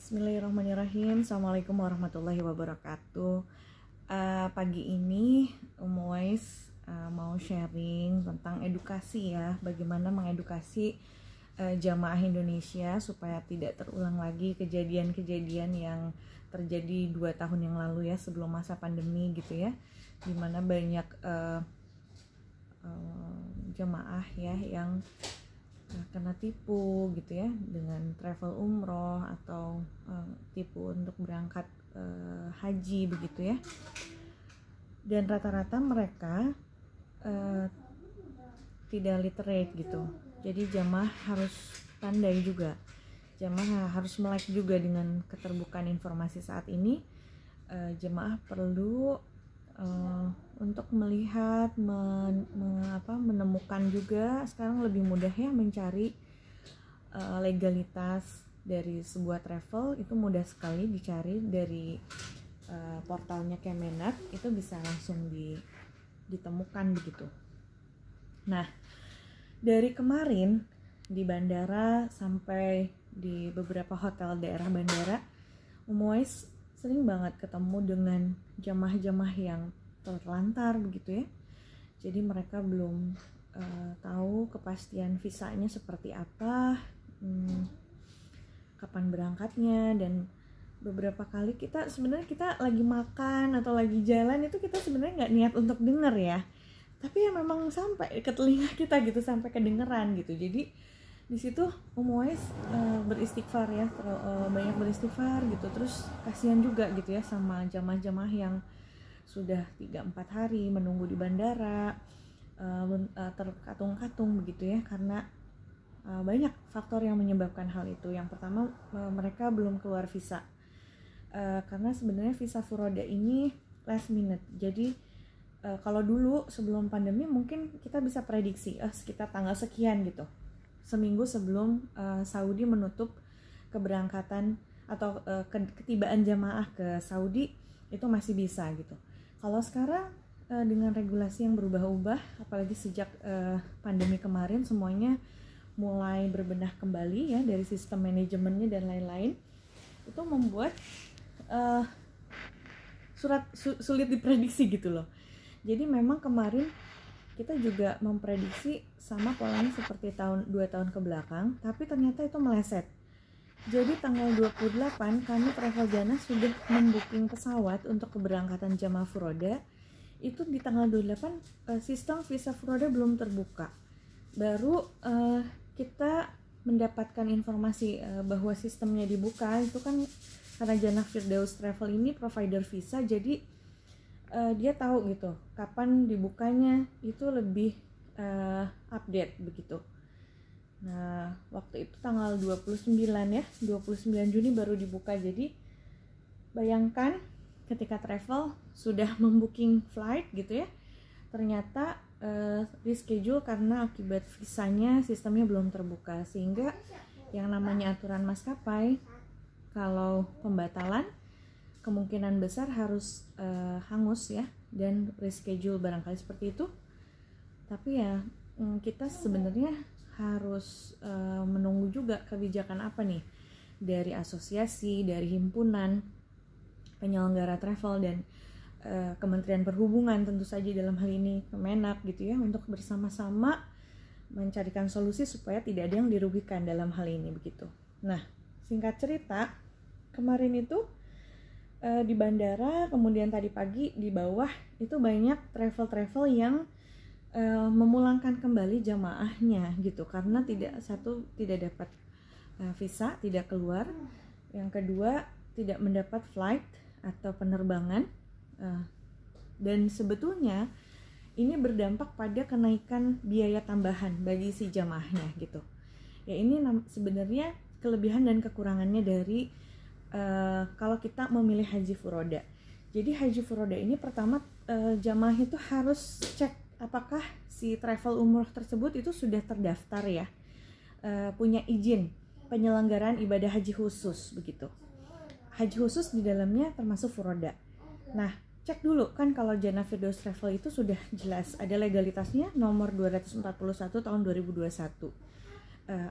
Bismillahirrahmanirrahim. Assalamualaikum warahmatullahi wabarakatuh. Pagi ini Umuwais mau sharing tentang edukasi ya, bagaimana mengedukasi jamaah Indonesia supaya tidak terulang lagi kejadian-kejadian yang terjadi 2 tahun yang lalu ya, sebelum masa pandemi gitu ya, dimana banyak jamaah ya yang kena tipu gitu ya dengan travel umroh atau tipu untuk berangkat haji begitu ya, dan rata-rata mereka tidak literate gitu. Jadi jamaah harus pandai juga, jamaah harus melek juga dengan keterbukaan informasi saat ini. Jemaah perlu untuk melihat, menemukan juga sekarang lebih mudah ya mencari legalitas dari sebuah travel, itu mudah sekali dicari dari portalnya Kemenak, itu bisa langsung ditemukan begitu. Nah, dari kemarin di bandara sampai di beberapa hotel daerah bandara, Umuwais sering banget ketemu dengan jamaah-jamaah yang terlantar begitu ya. Jadi mereka belum tahu kepastian visanya seperti apa, kapan berangkatnya, dan beberapa kali kita lagi makan atau lagi jalan itu kita sebenarnya nggak niat untuk denger ya, tapi ya memang sampai ke telinga kita gitu, sampai kedengeran gitu. Jadi di situ Umuwais beristighfar ya, banyak beristighfar gitu. Terus kasihan juga gitu ya sama jamaah-jamaah yang sudah 3-4 hari menunggu di bandara, terkatung-katung begitu ya, karena banyak faktor yang menyebabkan hal itu. Yang pertama, mereka belum keluar visa, karena sebenarnya visa furoda ini last minute. Jadi kalau dulu sebelum pandemi mungkin kita bisa prediksi sekitar tanggal sekian gitu, seminggu sebelum Saudi menutup keberangkatan atau ketibaan jamaah ke Saudi, itu masih bisa gitu. Kalau sekarang dengan regulasi yang berubah-ubah, apalagi sejak pandemi kemarin, semuanya mulai berbenah kembali ya dari sistem manajemennya dan lain-lain, itu membuat sulit diprediksi gitu loh. Jadi memang kemarin kita juga memprediksi sama polanya seperti 2 tahun ke belakang, tapi ternyata itu meleset. Jadi tanggal 28 kami Travel Jannah sudah membooking pesawat untuk keberangkatan jamaah furoda. Itu di tanggal 28 sistem visa furoda belum terbuka. Baru kita mendapatkan informasi bahwa sistemnya dibuka itu kan karena Jannah Firdaus Travel ini provider visa, jadi dia tahu gitu kapan dibukanya, itu lebih update begitu. Nah, waktu itu tanggal 29 ya, 29 Juni baru dibuka. Jadi bayangkan ketika travel sudah membooking flight gitu ya, ternyata reschedule karena akibat visanya sistemnya belum terbuka, sehingga yang namanya aturan maskapai kalau pembatalan kemungkinan besar harus hangus ya, dan reschedule barangkali seperti itu. Tapi ya kita sebenarnya harus menunggu juga kebijakan apa nih dari asosiasi, dari himpunan penyelenggara travel, dan Kementerian Perhubungan tentu saja dalam hal ini Kemenak gitu ya, untuk bersama-sama mencarikan solusi supaya tidak ada yang dirugikan dalam hal ini begitu. Nah, singkat cerita, kemarin itu di bandara, kemudian tadi pagi di bawah itu banyak travel yang memulangkan kembali jamaahnya gitu, karena tidak dapat visa, tidak keluar. Yang kedua, tidak mendapat flight atau penerbangan, dan sebetulnya ini berdampak pada kenaikan biaya tambahan bagi si jamaahnya gitu. Ya, ini sebenarnya kelebihan dan kekurangannya dari kalau kita memilih haji furoda. Jadi haji furoda ini pertama jamaah itu harus cek apakah si travel umroh tersebut itu sudah terdaftar ya, punya izin penyelenggaraan ibadah haji khusus begitu. Haji khusus di dalamnya termasuk furoda. Nah, cek dulu kan kalau Jannah Firdaus Travel itu sudah jelas ada legalitasnya, nomor 241 tahun 2021.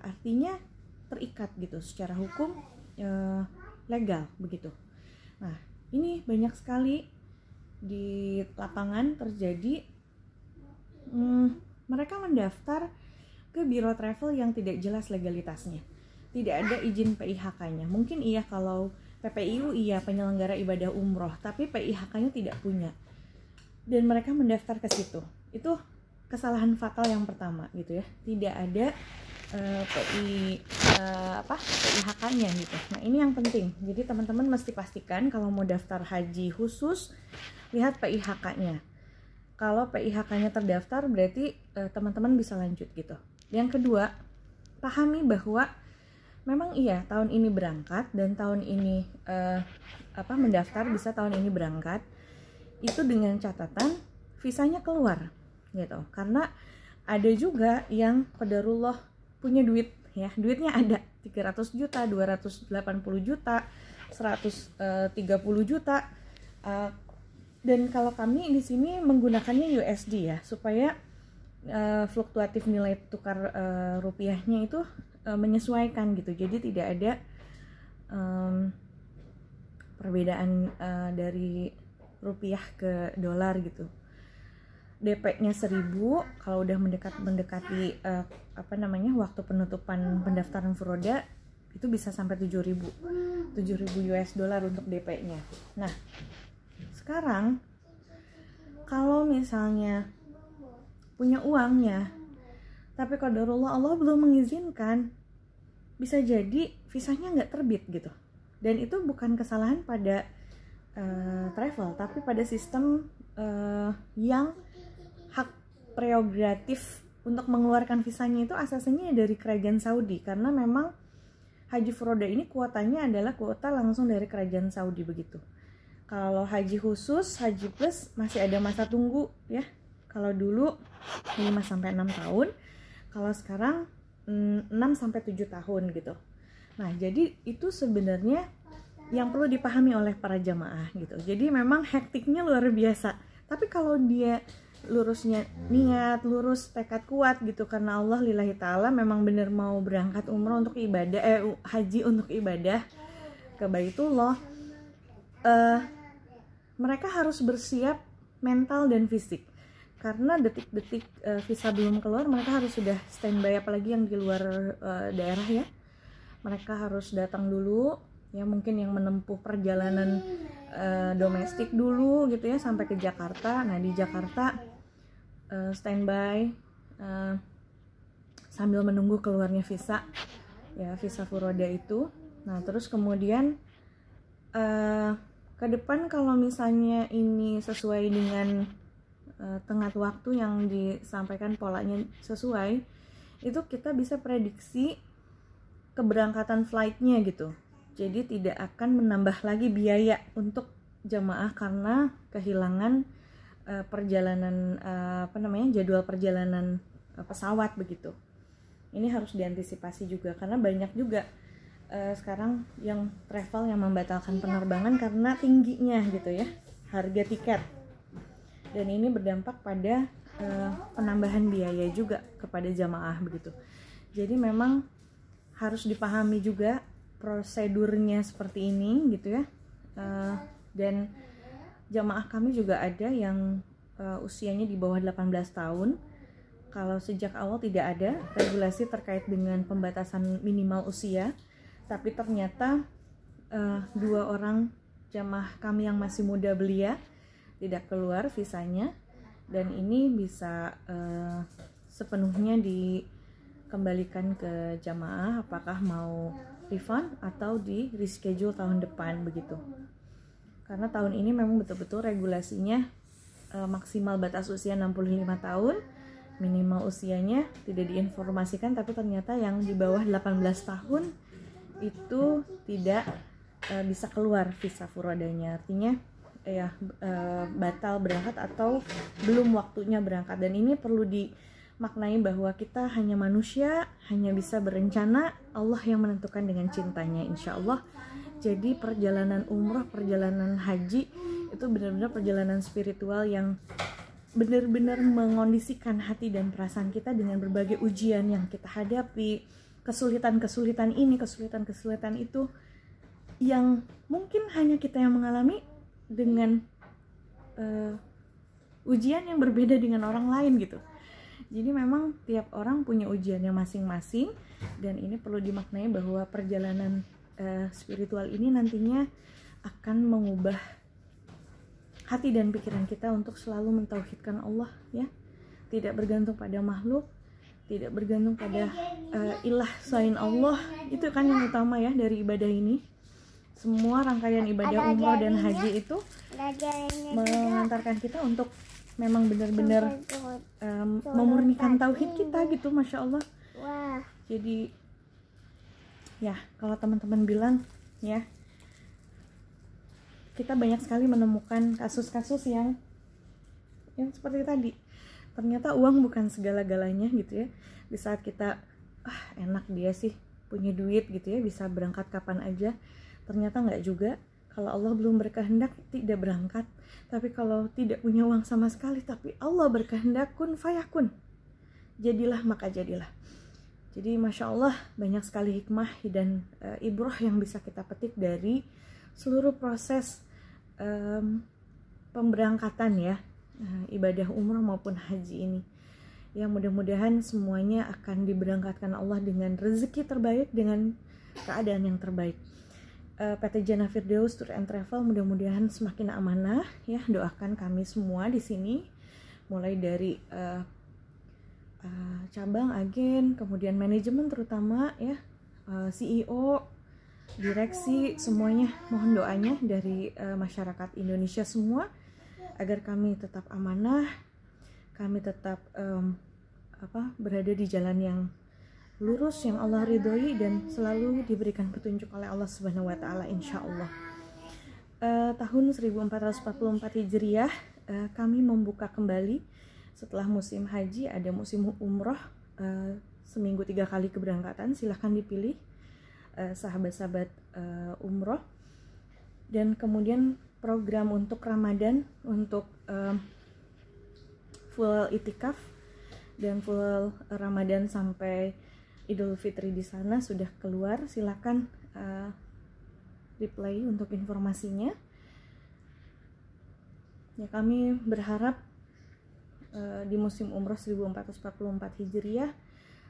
Artinya terikat gitu secara hukum, legal begitu. Nah, ini banyak sekali di lapangan terjadi, mereka mendaftar ke biro travel yang tidak jelas legalitasnya, tidak ada izin PIHK-nya. Mungkin iya kalau PPIU iya, penyelenggara ibadah umroh, tapi PIHK-nya tidak punya, dan mereka mendaftar ke situ. Itu kesalahan fatal yang pertama gitu ya, tidak ada PIHK-nya gitu. Nah, ini yang penting. Jadi teman-teman mesti pastikan kalau mau daftar haji khusus, lihat PIHK-nya. Kalau PIHK-nya terdaftar, berarti teman-teman bisa lanjut gitu. Yang kedua, pahami bahwa memang iya tahun ini berangkat dan tahun ini mendaftar, bisa tahun ini berangkat, itu dengan catatan visanya keluar gitu. Karena ada juga yang qadarullah punya duit ya, duitnya ada 300 juta, 280 juta, 130 juta, dan kalau kami di sini menggunakannya USD ya, supaya fluktuatif nilai tukar rupiahnya itu menyesuaikan gitu. Jadi tidak ada perbedaan dari rupiah ke dolar gitu. DP-nya 1.000, kalau udah mendekati waktu penutupan pendaftaran furoda itu bisa sampai 7.000 US dollar untuk DP-nya. Nah, sekarang kalau misalnya punya uangnya tapi qadarullah Allah belum mengizinkan, bisa jadi visanya nggak terbit gitu. Dan itu bukan kesalahan pada travel, tapi pada sistem yang hak prerogatif untuk mengeluarkan visanya itu asasnya dari kerajaan Saudi, karena memang haji furoda ini kuotanya adalah kuota langsung dari kerajaan Saudi begitu. Kalau haji khusus, haji plus masih ada masa tunggu ya. Kalau dulu 5-6 tahun, kalau sekarang 6-7 tahun gitu. Nah, jadi itu sebenarnya yang perlu dipahami oleh para jamaah gitu. Jadi memang hektiknya luar biasa. Tapi kalau dia lurusnya niat, lurus tekad kuat gitu karena Allah lillahi ta'ala memang benar mau berangkat umroh untuk ibadah, haji untuk ibadah ke Baitullah, mereka harus bersiap mental dan fisik. Karena detik-detik visa belum keluar, mereka harus sudah standby, apalagi yang di luar daerah ya. Mereka harus datang dulu, ya mungkin yang menempuh perjalanan domestik dulu gitu ya sampai ke Jakarta. Nah, di Jakarta standby sambil menunggu keluarnya visa ya, visa furoda itu. Nah, terus kemudian ke depan kalau misalnya ini sesuai dengan tenggat waktu yang disampaikan, polanya sesuai, itu kita bisa prediksi keberangkatan flightnya gitu. Jadi tidak akan menambah lagi biaya untuk jamaah karena kehilangan perjalanan jadwal perjalanan pesawat begitu. Ini harus diantisipasi juga karena banyak juga sekarang yang travel yang membatalkan penerbangan karena tingginya gitu ya harga tiket, dan ini berdampak pada penambahan biaya juga kepada jamaah begitu. Jadi memang harus dipahami juga prosedurnya seperti ini gitu ya. Dan jamaah kami juga ada yang usianya di bawah 18 tahun. Kalau sejak awal tidak ada regulasi terkait dengan pembatasan minimal usia, tapi ternyata 2 orang jamaah kami yang masih muda belia tidak keluar visanya, dan ini bisa sepenuhnya dikembalikan ke jamaah apakah mau refund atau di reschedule tahun depan begitu. Karena tahun ini memang betul-betul regulasinya maksimal batas usia 65 tahun, minimal usianya tidak diinformasikan, tapi ternyata yang di bawah 18 tahun itu tidak bisa keluar visa furodanya, artinya batal berangkat atau belum waktunya berangkat. Dan ini perlu dimaknai bahwa kita hanya manusia, hanya bisa berencana, Allah yang menentukan dengan cintanya insya Allah. Jadi perjalanan umroh, perjalanan haji itu benar-benar perjalanan spiritual yang benar-benar mengondisikan hati dan perasaan kita dengan berbagai ujian yang kita hadapi, kesulitan-kesulitan ini, kesulitan-kesulitan itu. yang mungkin hanya kita yang mengalami dengan ujian yang berbeda dengan orang lain gitu. Jadi memang tiap orang punya ujiannya masing-masing, dan ini perlu dimaknai bahwa perjalanan spiritual ini nantinya akan mengubah hati dan pikiran kita untuk selalu mentauhidkan Allah ya. Tidak bergantung pada makhluk, tidak bergantung pada ilah selain Allah. Itu kan yang utama ya dari ibadah ini. Semua rangkaian ibadah umroh dan haji itu mengantarkan kita untuk memang benar-benar memurnikan tauhid kita gitu, Masya Allah. Jadi ya kalau teman-teman bilang ya, kita banyak sekali menemukan kasus-kasus yang seperti tadi. Ternyata uang bukan segala-galanya gitu ya. Di saat kita enak dia sih punya duit gitu ya, bisa berangkat kapan aja. Ternyata nggak juga. Kalau Allah belum berkehendak tidak berangkat. Tapi kalau tidak punya uang sama sekali, tapi Allah berkehendak, kun fayakun, jadilah maka jadilah. Jadi Masya Allah banyak sekali hikmah dan ibrah yang bisa kita petik dari seluruh proses pemberangkatan ya, ibadah umrah maupun haji ini. Ya mudah-mudahan semuanya akan diberangkatkan Allah dengan rezeki terbaik, dengan keadaan yang terbaik. PT Jannah Firdaus Tour and Travel mudah-mudahan semakin amanah ya. Doakan kami semua di sini, mulai dari cabang, agen, kemudian manajemen terutama ya, CEO, direksi, semuanya mohon doanya dari masyarakat Indonesia semua agar kami tetap amanah, kami tetap berada di jalan yang lurus yang Allah ridhoi dan selalu diberikan petunjuk oleh Allah Subhanahu wa taala insyaallah. Tahun 1444 Hijriah kami membuka kembali setelah musim haji, ada musim umroh, seminggu 3 kali keberangkatan. Silahkan dipilih sahabat-sahabat umroh. Dan kemudian program untuk Ramadan, untuk full itikaf dan full Ramadan sampai Idul Fitri di sana sudah keluar. Silakan replay untuk informasinya. Ya, kami berharap di musim umroh 1444 Hijriah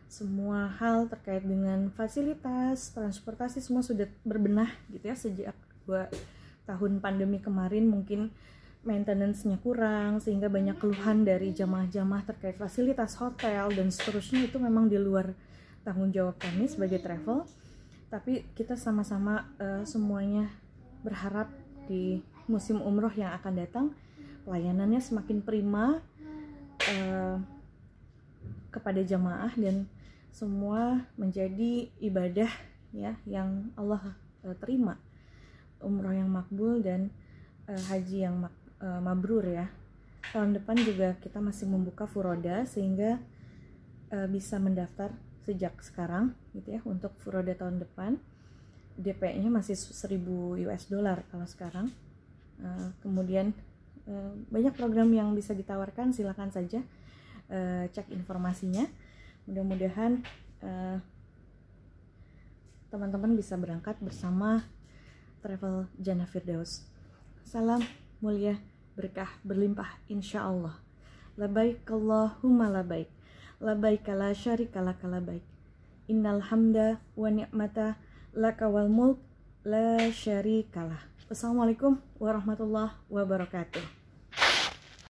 semua hal terkait dengan fasilitas, transportasi semua sudah berbenah gitu ya. Sejak 2 tahun pandemi kemarin mungkin maintenance-nya kurang sehingga banyak keluhan dari jamaah-jamaah terkait fasilitas hotel dan seterusnya. Itu memang di luar tanggung jawab kami sebagai travel, tapi kita sama-sama semuanya berharap di musim umroh yang akan datang pelayanannya semakin prima kepada jamaah dan semua menjadi ibadah ya yang Allah terima, umroh yang makbul dan haji yang mabrur ya. Tahun depan juga kita masih membuka furoda sehingga bisa mendaftar sejak sekarang gitu ya untuk furoda tahun depan. DP-nya masih $1.000 kalau sekarang. Kemudian banyak program yang bisa ditawarkan, silakan saja cek informasinya. Mudah-mudahan teman-teman bisa berangkat bersama Travel Jannah Firdaus. Salam mulia, berkah berlimpah insya Allah. Labaik Allahumma labaik, labaik la syarika laka labaik, innal hamda wa ni'mata laka wal mulk la syarikalah. Wassalamualaikum warahmatullahi wabarakatuh.